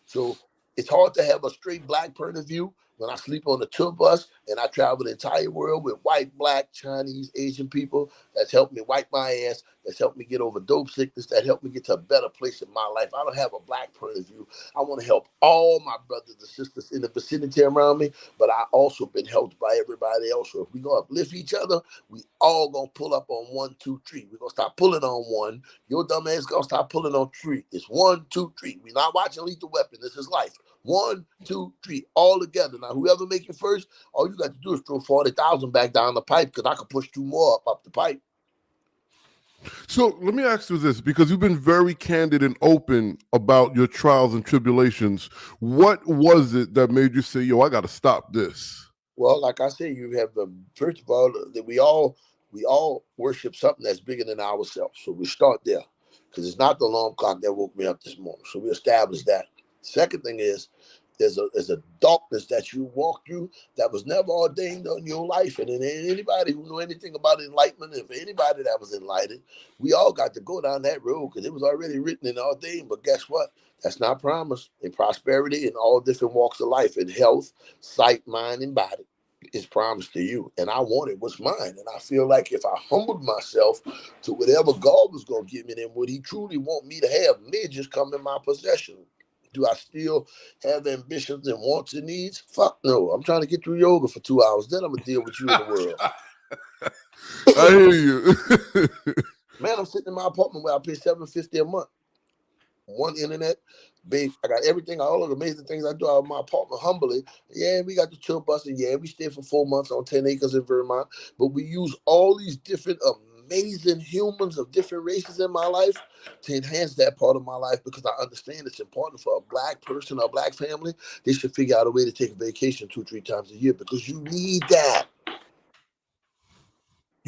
So it's hard to have a straight black point of view when I sleep on the tour bus and I travel the entire world with white, black, Chinese, Asian people. That's helped me wipe my ass. That's helped me get over dope sickness. That helped me get to a better place in my life. I don't have a black point of view. I want to help all my brothers and sisters in the vicinity around me, but I also been helped by everybody else. So if we gonna uplift each other, we all gonna pull up on 1, 2, 3. We're gonna stop pulling on one. Your dumb ass gonna stop pulling on three. It's 1, 2, 3. We're not watching Lethal Weapon. This is life. 1, 2, 3, all together. Now, whoever make it first, all you got to do is throw 40,000 back down the pipe, because I can push 2 more up the pipe. So let me ask you this, because you've been very candid and open about your trials and tribulations. What was it that made you say, "Yo, I got to stop this"? Well, like I said, you have first of all that we all worship something that's bigger than ourselves. So we start there, because it's not the alarm clock that woke me up this morning. So we establish that. Second thing is, there's a darkness that you walk through that was never ordained on your life. And anybody who knew anything about enlightenment, if anybody that was enlightened, we all got to go down that road, because it was already written and ordained. But guess what? That's not promised in prosperity in all different walks of life, in health, sight, mind, and body. Is promised to you, and I wanted what's mine. And I feel like if I humbled myself to whatever God was going to give me, then what He truly want me to have may just come in my possession. Do I still have ambitions and wants and needs? Fuck no. I'm trying to get through yoga for 2 hours. Then I'm gonna deal with you in the world. I hear you. Man, I'm sitting in my apartment where I pay $750 a month. One internet, big. I got everything, all of the amazing things I do out of my apartment humbly. Yeah, we got the tour bus, and yeah, we stayed for 4 months on 10 acres in Vermont. But we use all these different amazing humans of different races in my life to enhance that part of my life, because I understand it's important for a black person or a black family. They should figure out a way to take a vacation 2, 3 times a year, because you need that.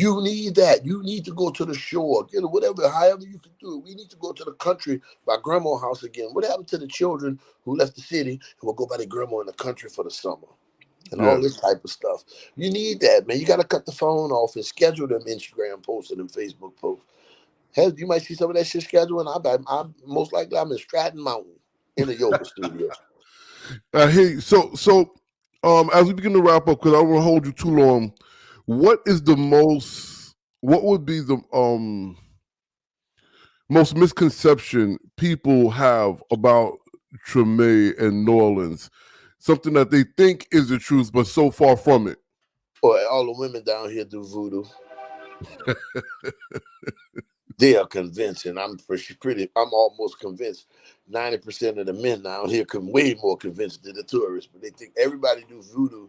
You need that. You need to go to the shore, get it, whatever, however you can do it. We need to go to the country by grandma's house again. What happened to the children who left the city and will go by their grandma in the country for the summer? And all Yes. this type of stuff. You need that, man. You got to cut the phone off and schedule them Instagram posts and them Facebook posts. Hell, you might see some of that shit scheduled, and I'm most likely I'm in Stratton Mountain in a yoga studio. I hear you. As we begin to wrap up, because I don't want to hold you too long, what would be the most misconception people have about Treme and New Orleans? Something that they think is the truth, but so far from it. Boy, all the women down here do voodoo. They are convincing. I'm almost convinced. 90% of the men down here can way more convinced than the tourists, but they think everybody do voodoo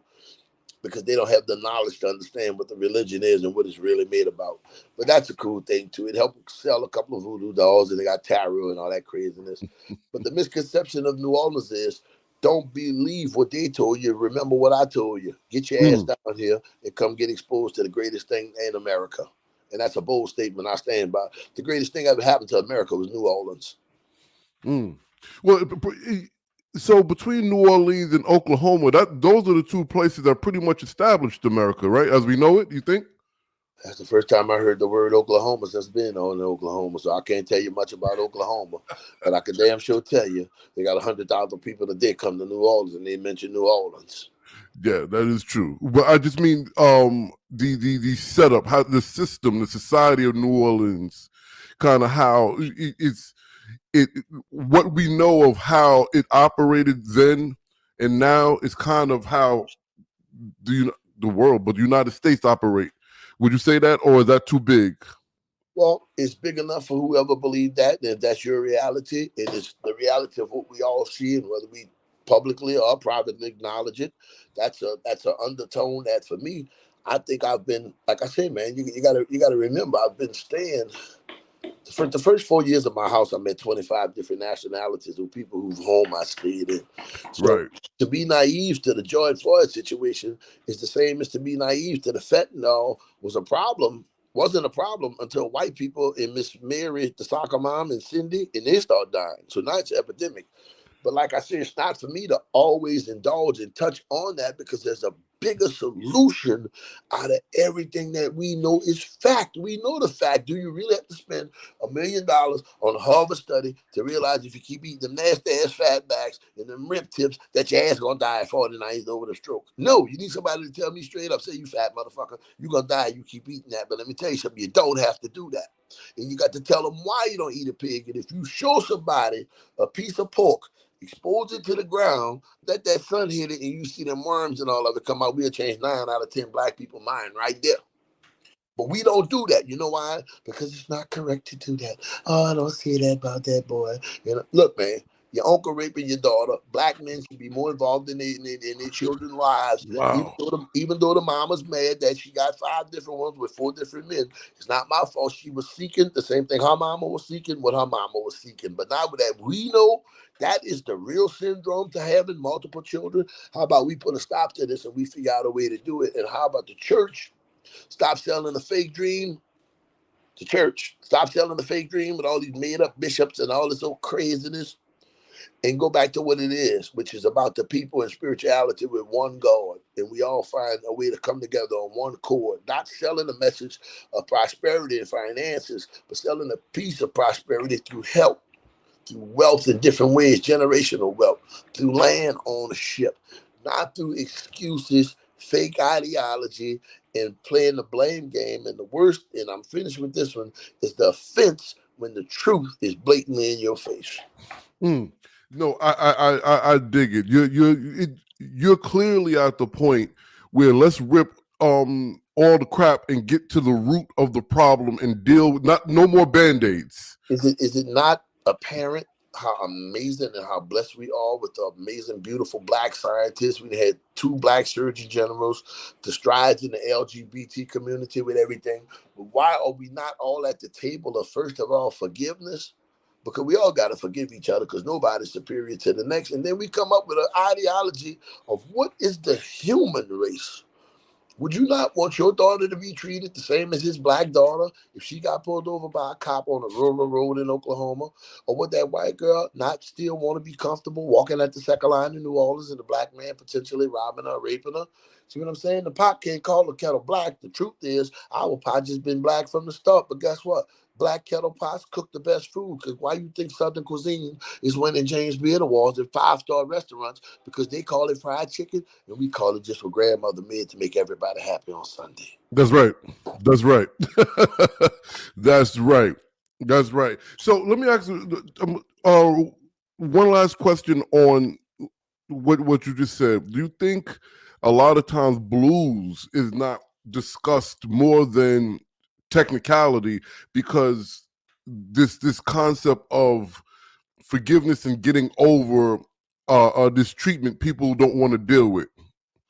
because they don't have the knowledge to understand what the religion is and what it's really made about. But that's a cool thing too. It helped sell a couple of voodoo dolls, and they got tarot and all that craziness. But the misconception of New Orleans is don't believe what they told you. Remember what I told you. Get your ass down here and come get exposed to the greatest thing in America. And that's a bold statement I stand by. The greatest thing ever happened to America was New Orleans. Well, so between New Orleans and Oklahoma, those are the two places that pretty much established America, right? As we know it, you think? That's the first time I heard the word Oklahoma since being on Oklahoma. So I can't tell you much about Oklahoma, but I can damn sure tell you they got 100,000 people a day come to New Orleans, and they mention New Orleans. Yeah, that is true. But I just mean the setup, how the system, the society of New Orleans, kind of how what we know of how it operated then and now is kind of how the world, but the United States operate. Would you say that, or is that too big? Well, it's big enough for whoever believes that. And if that's your reality, it is the reality of what we all see, and whether we publicly or privately acknowledge it, that's an undertone that for me, I think I've been, like I said, man, you gotta remember I've been staying. For the first 4 years of my house, I met 25 different nationalities of people whose home I stayed in. So Right. to be naive to the George Floyd situation is the same as to be naive to the fentanyl wasn't a problem until white people and Miss Mary, the soccer mom, and Cindy, and they start dying. So now it's an epidemic. But like I said, it's not for me to always indulge and touch on that because there's a bigger solution out of everything that we know is fact. We know the fact. Do you really have to spend $1 million on a Harvard study to realize if you keep eating them nasty ass fatbacks and them rib tips that your ass gonna die at 49 over the stroke? No, you need somebody to tell me straight up, say you fat motherfucker, you gonna die, you keep eating that. But let me tell you something, you don't have to do that. And you got to tell them why you don't eat a pig. And if you show somebody a piece of pork, expose it to the ground, let that sun hit it, and you see them worms and all of it come out, we'll change 9 out of 10 black people's mind right there. But we don't do that. You know why? Because it's not correct to do that. Oh, I don't say that about that boy. You know, look, man, your uncle raping your daughter. Black men should be more involved in their children's lives. Wow. Even though the mama's mad that she got 5 different ones with 4 different men, it's not my fault. She was seeking the same thing her mama was seeking, what her mama was seeking. But now that we know that is the real syndrome to having multiple children, how about we put a stop to this and we figure out a way to do it? And how about the church stop selling the fake dream? The church stop selling the fake dream with all these made up bishops and all this old craziness and go back to what it is, which is about the people and spirituality with one God. And we all find a way to come together on one chord, not selling the message of prosperity and finances, but selling a piece of prosperity through health, through wealth in different ways, generational wealth, through land ownership, not through excuses, fake ideology, and playing the blame game. And the worst, and I'm finished with this one, is the offense when the truth is blatantly in your face. No, I dig it. You're clearly at the point where let's rip all the crap and get to the root of the problem and deal with no more band-aids. Is it not apparent how amazing and how blessed we are with the amazing, beautiful black scientists? We had 2 black surgeon generals, the strides in the LGBT community with everything. But why are we not all at the table of, first of all, forgiveness? Because we all got to forgive each other because nobody's superior to the next. And then we come up with an ideology of what is the human race? Would you not want your daughter to be treated the same as his black daughter if she got pulled over by a cop on a rural road in Oklahoma? Or would that white girl not still want to be comfortable walking at the second line in New Orleans and the black man potentially robbing her, raping her? See what I'm saying? The pot can't call the kettle black. The truth is, our pot just been black from the start. But guess what? Black kettle pots cook the best food. Because why you think Southern cuisine is winning James Beard Awards at five-star restaurants? Because they call it fried chicken, and we call it just what grandmother made to make everybody happy on Sunday. That's right. That's right. That's right. That's right. So let me ask you one last question on what you just said. Do you think a lot of times blues is not discussed more than technicality because this concept of forgiveness and getting over this treatment people don't want to deal with?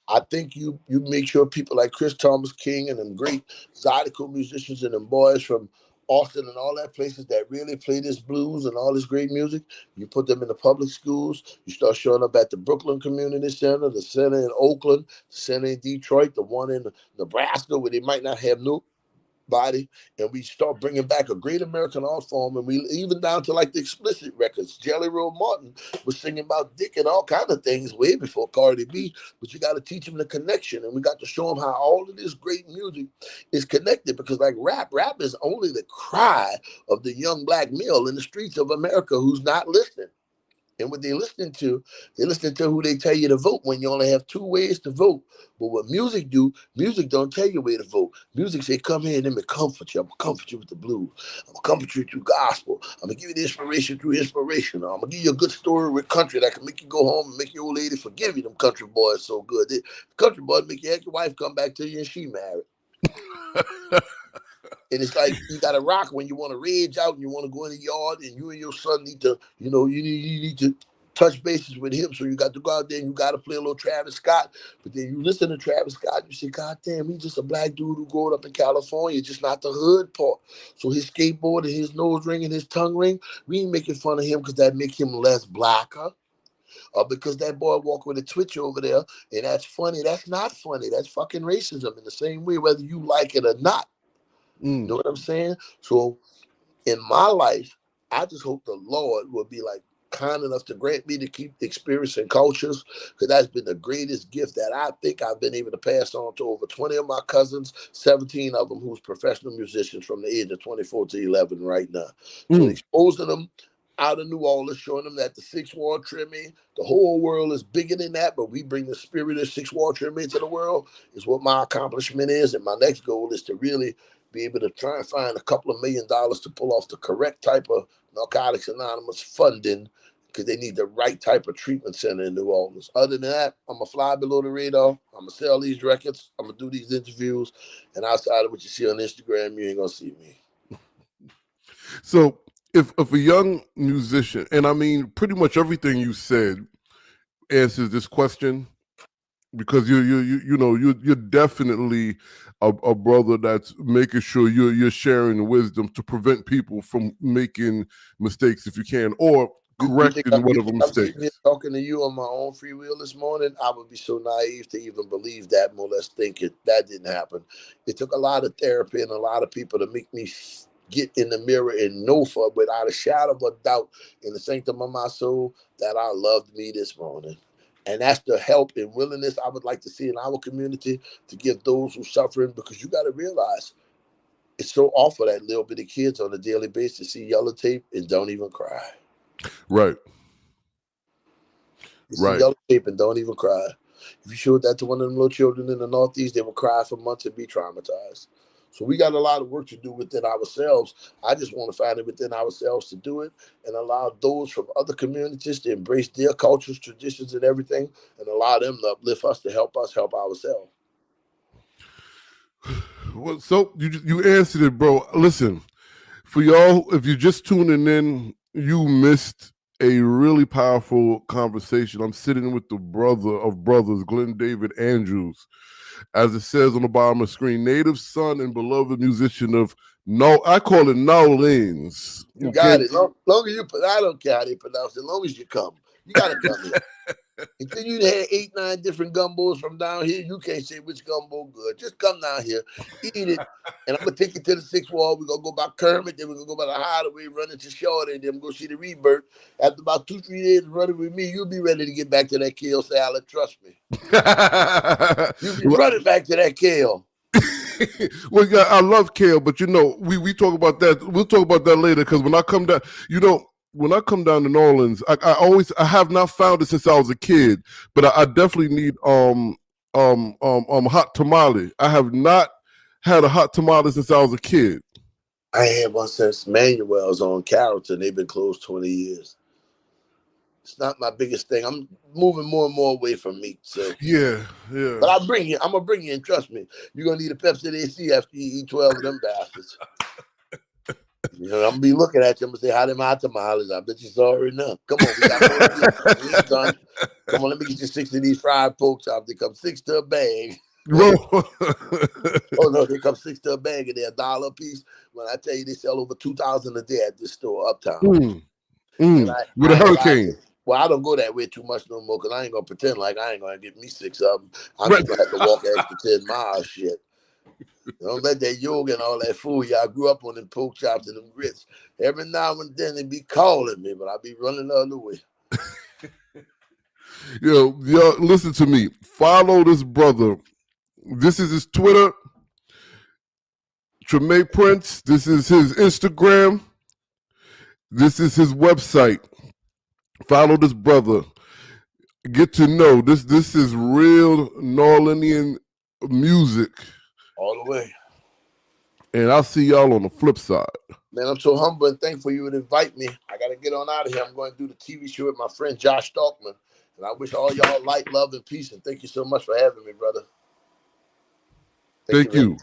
I think you make sure people like Chris Thomas King and them great zydeco musicians and them boys from Austin and all that places that really play this blues and all this great music, you put them in the public schools, you start showing up at the Brooklyn Community Center, the center in Oakland, the center in Detroit, the one in Nebraska where they might not have no body, and we start bringing back a great American art form, and we even down to like the explicit records. Jelly Roll Martin was singing about dick and all kind of things way before Cardi B, but you got to teach them the connection, and we got to show them how all of this great music is connected, because like rap is only the cry of the young black male in the streets of America who's not listening. And what they're listening to who they tell you to vote when you only have two ways to vote. But what music do, music don't tell you where to vote. Music say, come here and let me comfort you. I'm going to comfort you with the blues. I'm going to comfort you through gospel. I'm going to give you the inspiration through inspiration. I'm going to give you a good story with country that can make you go home and make your old lady forgive you. Them country boys so good. The country boys make your ex-wife come back to you and she married. And it's like you got to rock when you want to rage out and you want to go in the yard, and you and your son need to, you need to touch bases with him. So you got to go out there and you got to play a little Travis Scott. But then you listen to Travis Scott, you say, God damn, he's just a black dude who grew up in California, just not the hood part. So his skateboard and his nose ring and his tongue ring, we ain't making fun of him because that make him less blacker. Because that boy walk with a twitch over there, and that's funny. That's not funny. That's fucking racism in the same way, whether you like it or not. You know what I'm saying? So in my life, I just hope the Lord will be like kind enough to grant me to keep experiencing cultures, because that's been the greatest gift that I think I've been able to pass on to over 20 of my cousins, 17 of them who's professional musicians from the age of 24 to 11 right now. So exposing them out of New Orleans, showing them that the Sixth Ward Trimmy, the whole world is bigger than that, but we bring the spirit of Sixth Ward Trimmy into the world is what my accomplishment is. And my next goal is to really be able to try and find a couple of $1 million to pull off the correct type of Narcotics Anonymous funding, because they need the right type of treatment center in New Orleans. Other than that, I'm going to fly below the radar. I'm going to sell these records. I'm going to do these interviews. And outside of what you see on Instagram, you ain't going to see me. So if a young musician, and I mean, pretty much everything you said answers this question, because you're definitely a brother that's making sure you're sharing the wisdom to prevent people from making mistakes if you can, or correcting whatever mistakes. I'm sitting here talking to you on my own free will this morning. I would be so naive to even believe that, more or less think it. That didn't happen. It took a lot of therapy and a lot of people to make me get in the mirror and know for without a shadow of a doubt in the sanctum of my soul that I loved me this morning. And that's the help and willingness I would like to see in our community to give those who are suffering, because you got to realize it's so awful that little bitty kids on a daily basis see yellow tape and don't even cry. Right. You see yellow tape and don't even cry. If you showed that to one of them little children in the Northeast, they would cry for months and be traumatized. So we got a lot of work to do within ourselves. I just want to find it within ourselves to do it and allow those from other communities to embrace their cultures, traditions, and everything, and allow them to uplift us help ourselves. Well, so you answered it, bro. Listen, for y'all, if you're just tuning in, you missed a really powerful conversation. I'm sitting with the brother of brothers, Glen David Andrews. As it says on the bottom of the screen, native son and beloved musician of I call it New Orleans. You got it. Long as you, I don't care how they pronounce it. As long as you come, you got to come here. Until you had 8, 9 different gumbos from down here, you can't say which gumbo good. Just come down here, eat it, and I'm gonna take you to the sixth wall. We're gonna go by Kermit, then we're gonna go by the Hideaway, run into Shorty, and then go see the Rebirth. After about 2, 3 days running with me, you'll be ready to get back to that kale salad. Trust me. You'll be running back to that kale. Well, yeah, I love kale, but we talk about that. We'll talk about that later because when I come down, when I come down to New Orleans, I have not found it since I was a kid, but I definitely need hot tamale. I have not had a hot tamale since I was a kid. I had one since Manuel's on Carrollton. They've been closed 20 years. It's not my biggest thing. I'm moving more and more away from meat. So yeah. But I'm gonna bring you in. Trust me. You're gonna need a Pepsi AC after you eat 12 of them bastards. I'm gonna be looking at you. I'm gonna say, "How them hot tamales?" I bet you saw it enough. Come on, we got more to eat. We ain't done. Come on, let me get you 6 of these fried pork chops. They come 6 to a bag. Oh no, they come 6 to a bag and they're $1 a piece. When I tell you they sell over 2,000 a day at this store uptown. With a hurricane. Well, I don't go that way too much no more because I ain't gonna pretend like I ain't gonna get me 6 of them. I'm just gonna have to walk an extra 10 miles. Shit. Don't let that yoga and all that food. Y'all grew up on them pork chops and them grits. Every now and then they be calling me, but I be running the other way. Yo, listen to me. Follow this brother. This is his Twitter. Tremaine Prince. This is his Instagram. This is his website. Follow this brother. Get to know this. This is real New Orleanian music. All the way. And I'll see y'all on the flip side. Man, I'm so humble and thankful you would invite me. I got to get on out of here. I'm going to do the TV show with my friend Josh Stalkman. And I wish all y'all light, love, and peace. And thank you so much for having me, brother. Thank you.